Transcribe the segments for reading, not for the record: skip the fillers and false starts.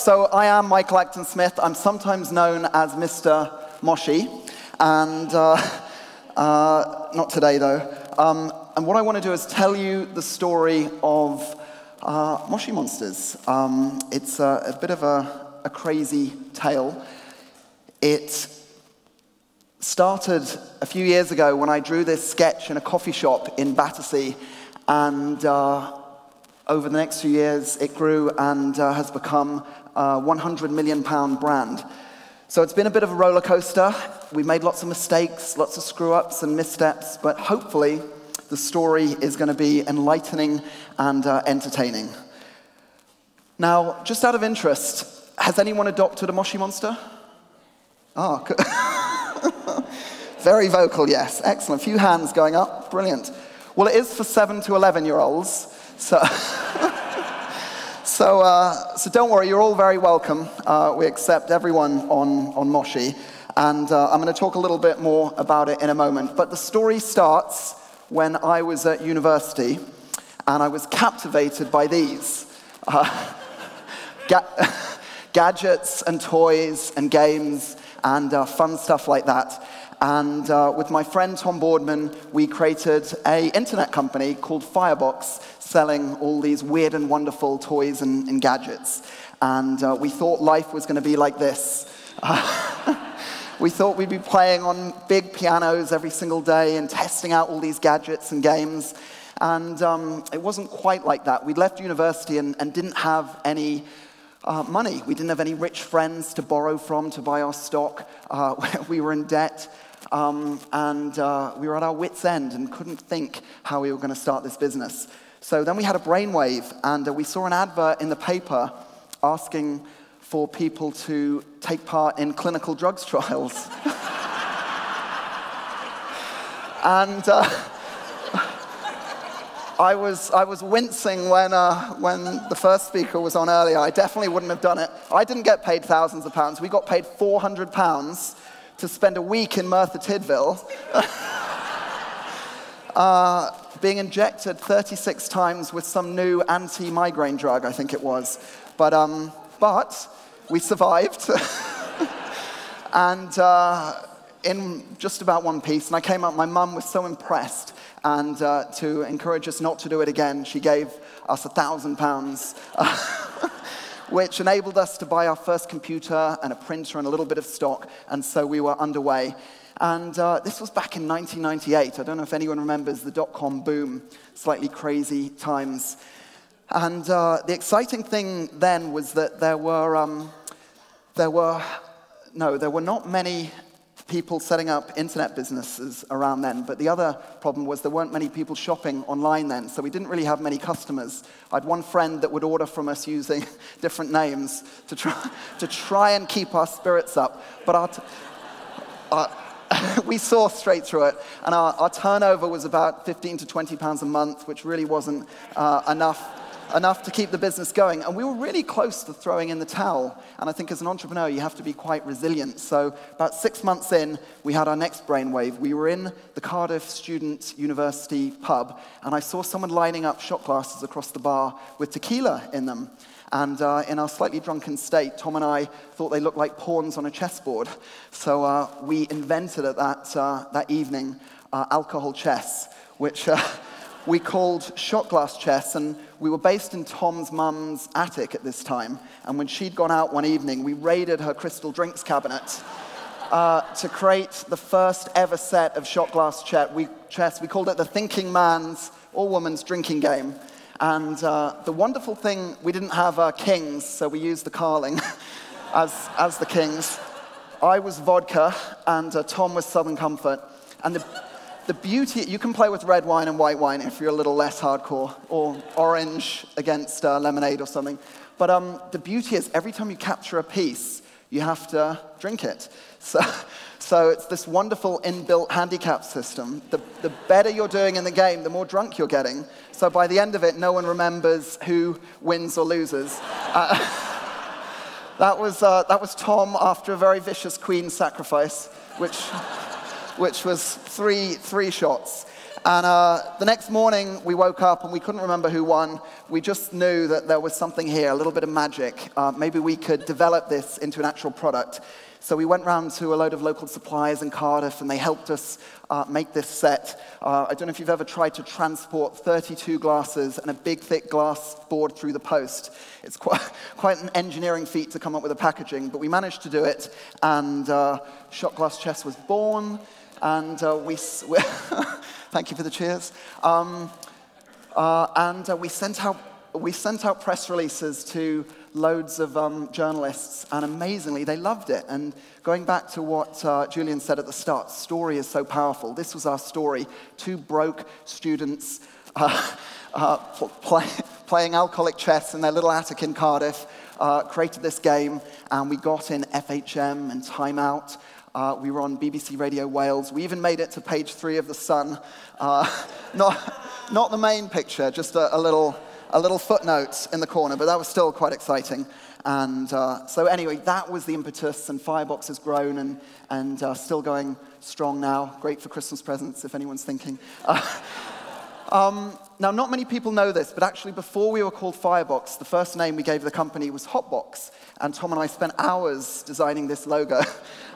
So I am Michael Acton Smith. I'm sometimes known as Mr. Moshi, and not today though. And what I want to do is tell you the story of Moshi Monsters. It's a bit of a crazy tale. It started a few years ago when I drew this sketch in a coffee shop in Battersea, and over the next few years it grew and has become a £100 million brand. So it's been a bit of a roller coaster. We've made lots of mistakes, lots of screw-ups and missteps, but hopefully the story is going to be enlightening and entertaining. Now, just out of interest, has anyone adopted a Moshi monster? Oh, very vocal, yes. Excellent. A few hands going up. Brilliant. Well, it is for 7 to 11-year-olds, so so don't worry, you're all very welcome. We accept everyone on Moshi, and I'm going to talk a little bit more about it in a moment. But the story starts when I was at university, and I was captivated by these gadgets and toys and games and fun stuff like that. And with my friend Tom Boardman, we created an internet company called Firebox, selling all these weird and wonderful toys and gadgets. And we thought life was going to be like this. We thought we'd be playing on big pianos every single day and testing out all these gadgets and games. And it wasn't quite like that. We'd left university and didn't have any money. We didn't have any rich friends to borrow from to buy our stock. We were in debt. And we were at our wits' end and couldn't think how we were going to start this business. So then we had a brainwave, and we saw an advert in the paper asking for people to take part in clinical drugs trials. And I was wincing when the first speaker was on earlier. I definitely wouldn't have done it. I didn't get paid thousands of pounds. We got paid £400 to spend a week in Merthyr Tydfil, being injected 36 times with some new anti-migraine drug, I think it was. But we survived, and in just about one piece. And I came up, my mum was so impressed, and to encourage us not to do it again, she gave us £1,000. Which enabled us to buy our first computer and a printer and a little bit of stock, and so we were underway. And this was back in 1998. I don't know if anyone remembers the dot-com boom, slightly crazy times. And the exciting thing then was that there were not many people setting up internet businesses around then, but the other problem was there weren't many people shopping online then, so we didn't really have many customers. I had one friend that would order from us using different names to try and keep our spirits up, but we saw straight through it, and our turnover was about £15 to £20 a month, which really wasn't enough to keep the business going. And we were really close to throwing in the towel. And I think as an entrepreneur, you have to be quite resilient. So about 6 months in, we had our next brainwave. We were in the Cardiff Student University pub, and I saw someone lining up shot glasses across the bar with tequila in them. And in our slightly drunken state, Tom and I thought they looked like pawns on a chessboard. So we invented at that evening alcohol chess, which we called shot glass chess, and we were based in Tom's mum's attic at this time. And when she'd gone out one evening, we raided her crystal drinks cabinet to create the first ever set of shot glass chess. We called it the thinking man's or woman's drinking game. And the wonderful thing, we didn't have kings, so we used the Carling as the kings. I was vodka, and Tom was Southern Comfort. And the beauty, you can play with red wine and white wine if you're a little less hardcore, or orange against lemonade or something. But the beauty is every time you capture a piece, you have to drink it. So it's this wonderful inbuilt handicap system. The better you're doing in the game, the more drunk you're getting. So by the end of it, no one remembers who wins or loses. That was Tom after a very vicious queen sacrifice, which which was three shots. And the next morning, we woke up and we couldn't remember who won. We just knew that there was something here, a little bit of magic. Maybe we could develop this into an actual product. So we went round to a load of local suppliers in Cardiff, and they helped us make this set. I don't know if you've ever tried to transport 32 glasses and a big, thick glass board through the post. It's quite an engineering feat to come up with the packaging, but we managed to do it, and Shot Glass Chess was born, and thank you for the cheers. We sent out press releases to loads of journalists, and amazingly, they loved it. And going back to what Julian said at the start, story is so powerful. This was our story. Two broke students playing alcoholic chess in their little attic in Cardiff, created this game, and we got in FHM and Time Out. We were on BBC Radio Wales. We even made it to page 3 of The Sun. Not the main picture, just a little footnote in the corner, but that was still quite exciting. And so anyway, that was the impetus, and Firebox has grown and still going strong now. Great for Christmas presents, if anyone's thinking. Now, not many people know this, but actually before we were called Firebox, the first name we gave the company was Hotbox. And Tom and I spent hours designing this logo.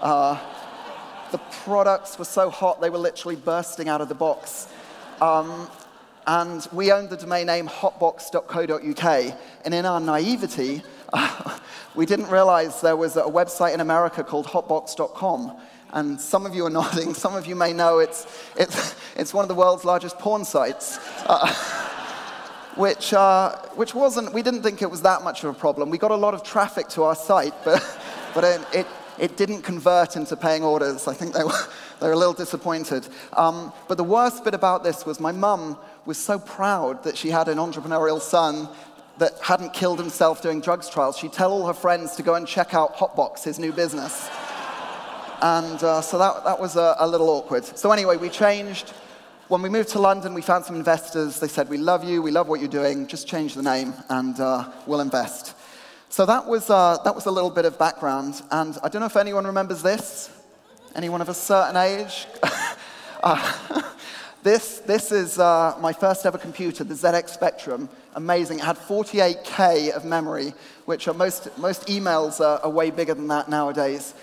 The products were so hot, they were literally bursting out of the box. And we owned the domain name hotbox.co.uk. And in our naivety, we didn't realize there was a website in America called hotbox.com. And some of you are nodding. Some of you may know it's one of the world's largest porn sites, which wasn't. We didn't think it was that much of a problem. We got a lot of traffic to our site, but it didn't convert into paying orders. I think they were a little disappointed. But the worst bit about this was my mum was so proud that she had an entrepreneurial son that hadn't killed himself doing drugs trials. She'd tell all her friends to go and check out Hotbox, his new business. And so that was a little awkward. So anyway, we changed. When we moved to London, we found some investors. They said, we love you, we love what you're doing, just change the name and we'll invest. So that was a little bit of background. And I don't know if anyone remembers this. Anyone of a certain age? This is my first ever computer, the ZX Spectrum. Amazing. It had 48K of memory, which most emails are way bigger than that nowadays.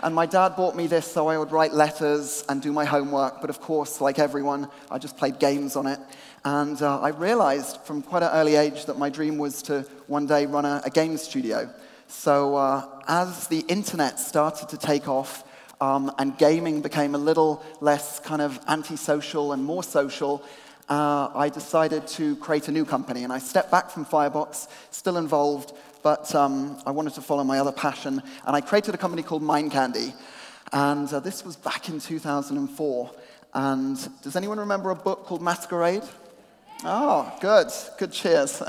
And my dad bought me this so I would write letters and do my homework. But of course, like everyone, I just played games on it. And I realized from quite an early age that my dream was to one day run a game studio. So as the internet started to take off and gaming became a little less kind of antisocial and more social, I decided to create a new company. And I stepped back from Firebox, still involved, but I wanted to follow my other passion, and I created a company called Mind Candy. And this was back in 2004. And does anyone remember a book called Masquerade? Oh, good cheers.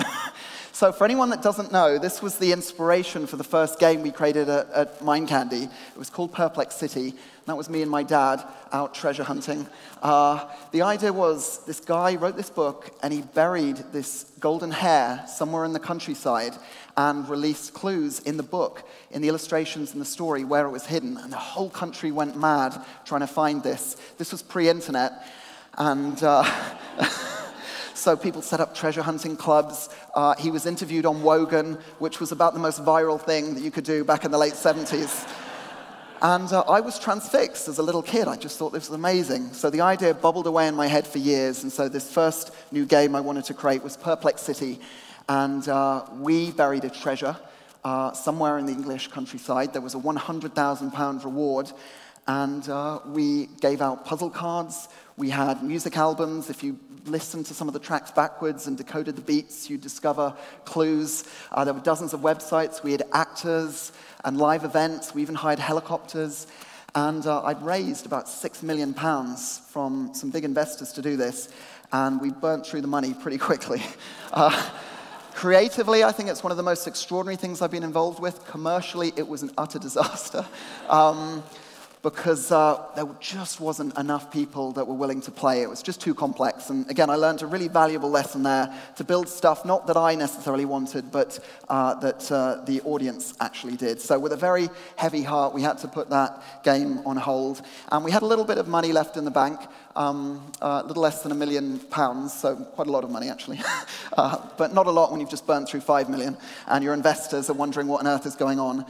So for anyone that doesn't know, this was the inspiration for the first game we created at Mind Candy. It was called Perplexity. That was me and my dad out treasure hunting. The idea was this guy wrote this book and he buried this golden hair somewhere in the countryside and released clues in the book, in the illustrations in the story where it was hidden. And the whole country went mad trying to find this. This was pre-internet. And so people set up treasure hunting clubs. He was interviewed on Wogan, which was about the most viral thing that you could do back in the late 70s. And I was transfixed as a little kid. I just thought this was amazing. So the idea bubbled away in my head for years. And so this first new game I wanted to create was Perplexity. And we buried a treasure somewhere in the English countryside. There was a £100,000 reward. And we gave out puzzle cards. We had music albums. If you listened to some of the tracks backwards and decoded the beats, you'd discover clues. There were dozens of websites. We had actors and live events. We even hired helicopters. And I'd raised about £6 million from some big investors to do this. And we burnt through the money pretty quickly. Creatively, I think it's one of the most extraordinary things I've been involved with. Commercially, it was an utter disaster. because there just wasn't enough people that were willing to play. It was just too complex. And again, I learned a really valuable lesson there to build stuff not that I necessarily wanted, but that the audience actually did. So with a very heavy heart, we had to put that game on hold. And we had a little bit of money left in the bank, a little less than £1 million, so quite a lot of money, actually. But not a lot when you've just burned through 5 million, and your investors are wondering what on earth is going on.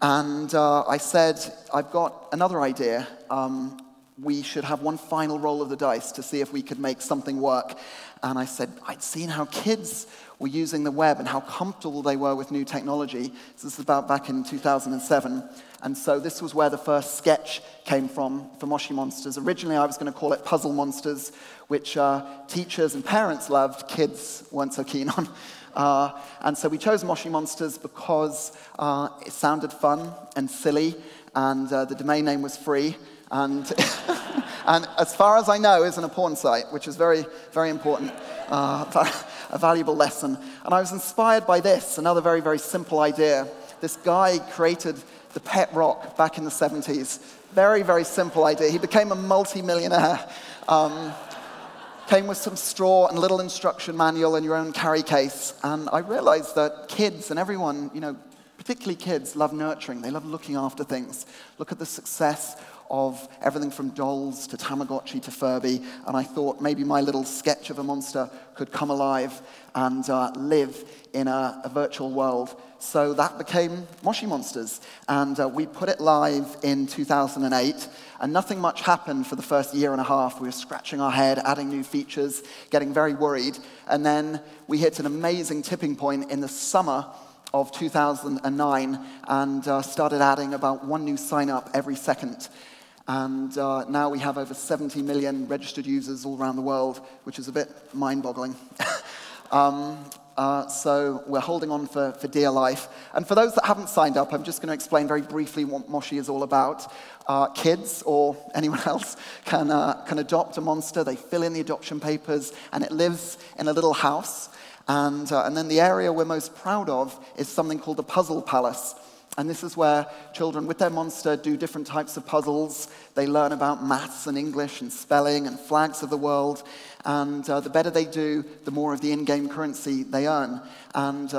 And I said, I've got another idea. We should have one final roll of the dice to see if we could make something work. And I said, I'd seen how kids were using the web and how comfortable they were with new technology. This is about back in 2007. And so this was where the first sketch came from for Moshi Monsters. Originally, I was going to call it Puzzle Monsters, which teachers and parents loved, kids weren't so keen on. And so we chose Moshi Monsters because it sounded fun and silly, and the domain name was free, and, and as far as I know, isn't a porn site, which is very, very important, a valuable lesson. And I was inspired by this, another very, very simple idea. This guy created the pet rock back in the 70s. Very, very simple idea. He became a multi-millionaire. Came with some straw and a little instruction manual and your own carry case. And I realized that kids and everyone, particularly kids, love nurturing. They love looking after things. Look at the success of everything from dolls to Tamagotchi to Furby. And I thought maybe my little sketch of a monster could come alive and live in a virtual world. So that became Moshi Monsters. And we put it live in 2008. And nothing much happened for the first year and a half. We were scratching our head, adding new features, getting very worried. And then we hit an amazing tipping point in the summer of 2009 and started adding about one new sign-up every second. And now we have over 70 million registered users all around the world, which is a bit mind-boggling. So we're holding on for dear life. And for those that haven't signed up, I'm just going to explain very briefly what Moshi is all about. Kids or anyone else can adopt a monster. They fill in the adoption papers, and it lives in a little house. And then the area we're most proud of is something called the Puzzle Palace. And this is where children with their monster do different types of puzzles. They learn about maths and English and spelling and flags of the world. And the better they do, the more of the in-game currency they earn. And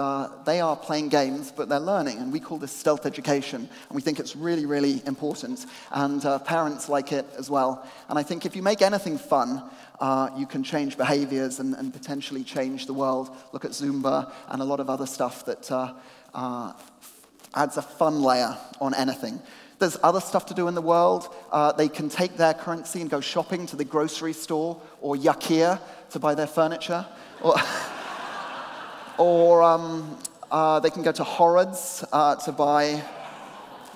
they are playing games, but they're learning. And we call this stealth education. And we think it's really, really important. And parents like it as well. And I think if you make anything fun, you can change behaviors and potentially change the world. Look at Zumba and a lot of other stuff that adds a fun layer on anything. There's other stuff to do in the world. They can take their currency and go shopping to the grocery store or IKEA to buy their furniture. Or they can go to Harrods to buy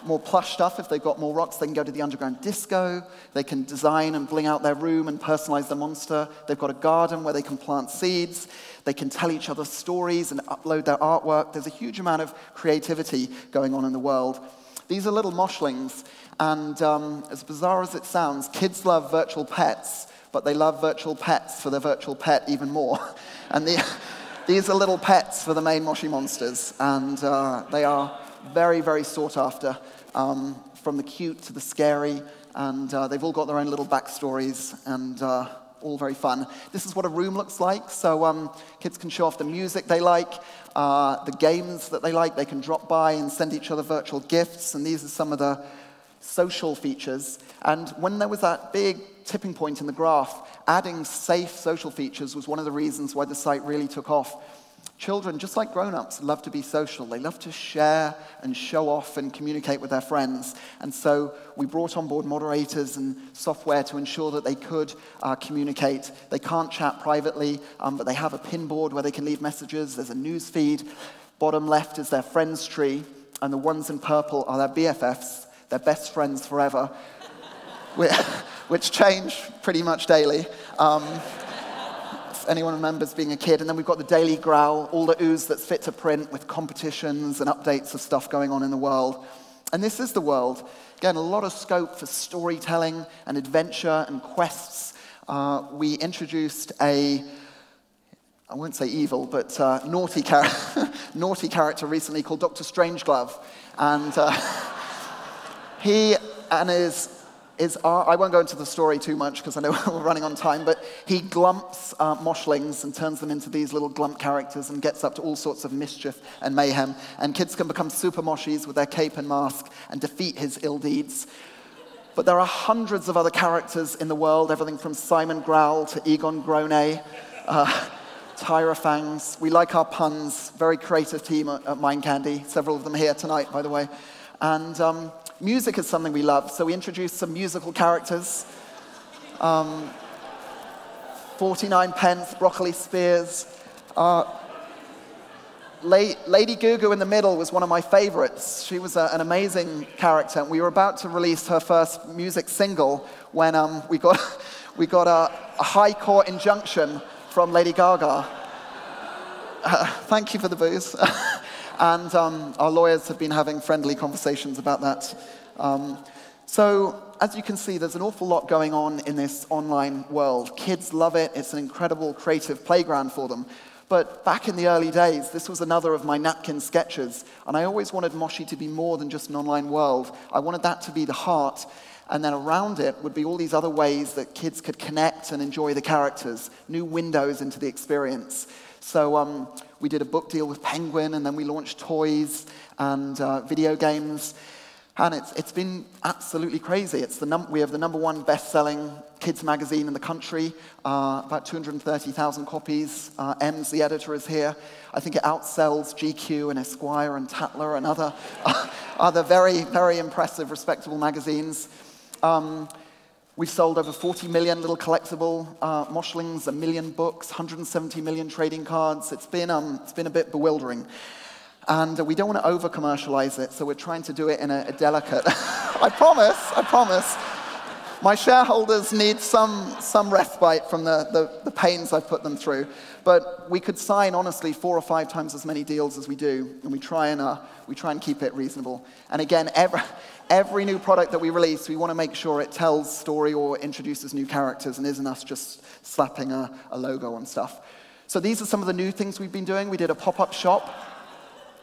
more plush stuff. If they've got more rocks, they can go to the underground disco. They can design and bling out their room and personalize their monster. They've got a garden where they can plant seeds. They can tell each other stories and upload their artwork. There's a huge amount of creativity going on in the world. These are little moshlings, and as bizarre as it sounds, kids love virtual pets, but they love virtual pets for their virtual pet even more. And these are little pets for the main Moshi Monsters, and they are very, very sought after, from the cute to the scary, and they've all got their own little backstories, and all very fun. This is what a room looks like, so kids can show off the music they like, the games that they like. They can drop by and send each other virtual gifts, and these are some of the social features. And when there was that big tipping point in the graph, adding safe social features was one of the reasons why the site really took off. Children, just like grown-ups, love to be social. They love to share and show off and communicate with their friends. And so we brought on board moderators and software to ensure that they could communicate. They can't chat privately, but they have a pin board where they can leave messages. There's a news feed. Bottom left is their friends tree, and the ones in purple are their BFFs, their best friends forever, which change pretty much daily. Anyone remembers being a kid. And then we've got the daily growl, all the ooze that's fit to print with competitions and updates of stuff going on in the world. And this is the world. Again, a lot of scope for storytelling and adventure and quests. We introduced I won't say evil, but naughty character recently called Dr. Strangeglove. And he and his is, I won't go into the story too much because I know we're running on time, but he glumps moshlings and turns them into these little glump characters and gets up to all sorts of mischief and mayhem. And kids can become super moshis with their cape and mask and defeat his ill deeds. But there are hundreds of other characters in the world, everything from Simon Growl to Egon Grone, Tyra Fangs. We like our puns, very creative team at Mind Candy, several of them here tonight, by the way. And music is something we love, so we introduced some musical characters. 49 Pence, Broccoli Spears. Lady Gugu in the middle was one of my favorites. She was an amazing character. We were about to release her first music single when we got a high court injunction from Lady Gaga. Thank you for the booze. And our lawyers have been having friendly conversations about that. So, as you can see, there's an awful lot going on in this online world. Kids love it. It's an incredible creative playground for them. But back in the early days, this was another of my napkin sketches. And I always wanted Moshi to be more than just an online world. I wanted that to be the heart. And then around it would be all these other ways that kids could connect and enjoy the characters, new windows into the experience. So we did a book deal with Penguin, and then we launched toys and video games. And it's been absolutely crazy. We have the #1 best-selling kids magazine in the country, about 230,000 copies. Ems, the editor, is here. I think it outsells GQ and Esquire and Tatler and other very, very impressive, respectable magazines. We've sold over 40 million little collectible moshlings, 1 million books, 170 million trading cards. It's been a bit bewildering. And we don't want to over-commercialize it, so we're trying to do it in a delicate... I promise. My shareholders need some respite from the pains I've put them through. But we could sign, honestly, 4 or 5 times as many deals as we do, and we try and keep it reasonable. And again, every new product that we release, we want to make sure it tells story or introduces new characters and isn't us just slapping a logo on stuff. So these are some of the new things we've been doing. We did a pop-up shop.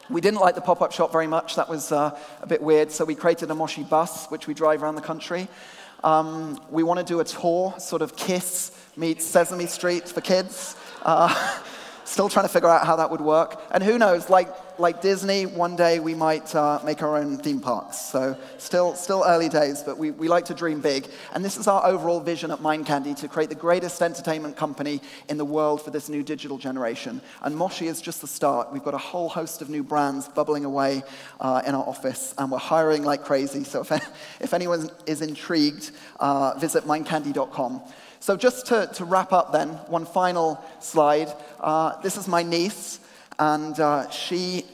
We didn't like the pop-up shop very much. That was a bit weird, so we created a Moshi bus, which we drive around the country. We want to do a tour, sort of Kiss meets Sesame Street for kids. Still trying to figure out how that would work. And who knows, like Disney, one day we might make our own theme parks. So still early days, but we like to dream big. And this is our overall vision at Mind Candy, to create the greatest entertainment company in the world for this new digital generation. And Moshi is just the start. We've got a whole host of new brands bubbling away in our office, and we're hiring like crazy. So if anyone is intrigued, visit mindcandy.com. So just to wrap up then, one final slide. This is my niece, and she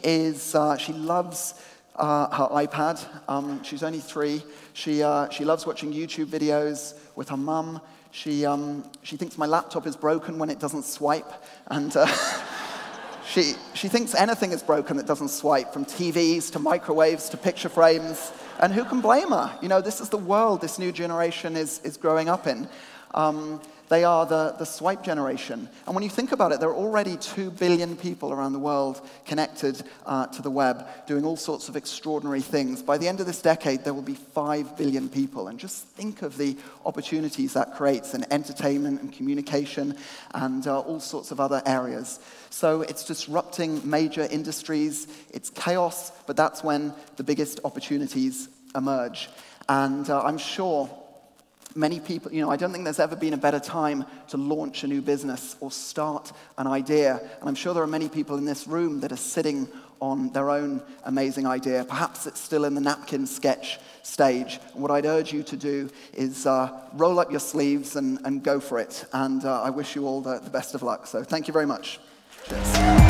loves her iPad. She's only 3. She loves watching YouTube videos with her mum. She thinks my laptop is broken when it doesn't swipe, and she thinks anything is broken that doesn't swipe, from TVs to microwaves to picture frames. And who can blame her? You know, this is the world this new generation is growing up in. They are the swipe generation. And when you think about it, there are already 2 billion people around the world connected to the web, doing all sorts of extraordinary things. By the end of this decade, there will be 5 billion people. And just think of the opportunities that creates in entertainment and communication and all sorts of other areas. So it's disrupting major industries. It's chaos, but that's when the biggest opportunities emerge. And I'm sure many people, I don't think there's ever been a better time to launch a new business or start an idea. And I'm sure there are many people in this room that are sitting on their own amazing idea. Perhaps it's still in the napkin sketch stage. And what I'd urge you to do is roll up your sleeves and go for it. And I wish you all the best of luck. So thank you very much. Cheers.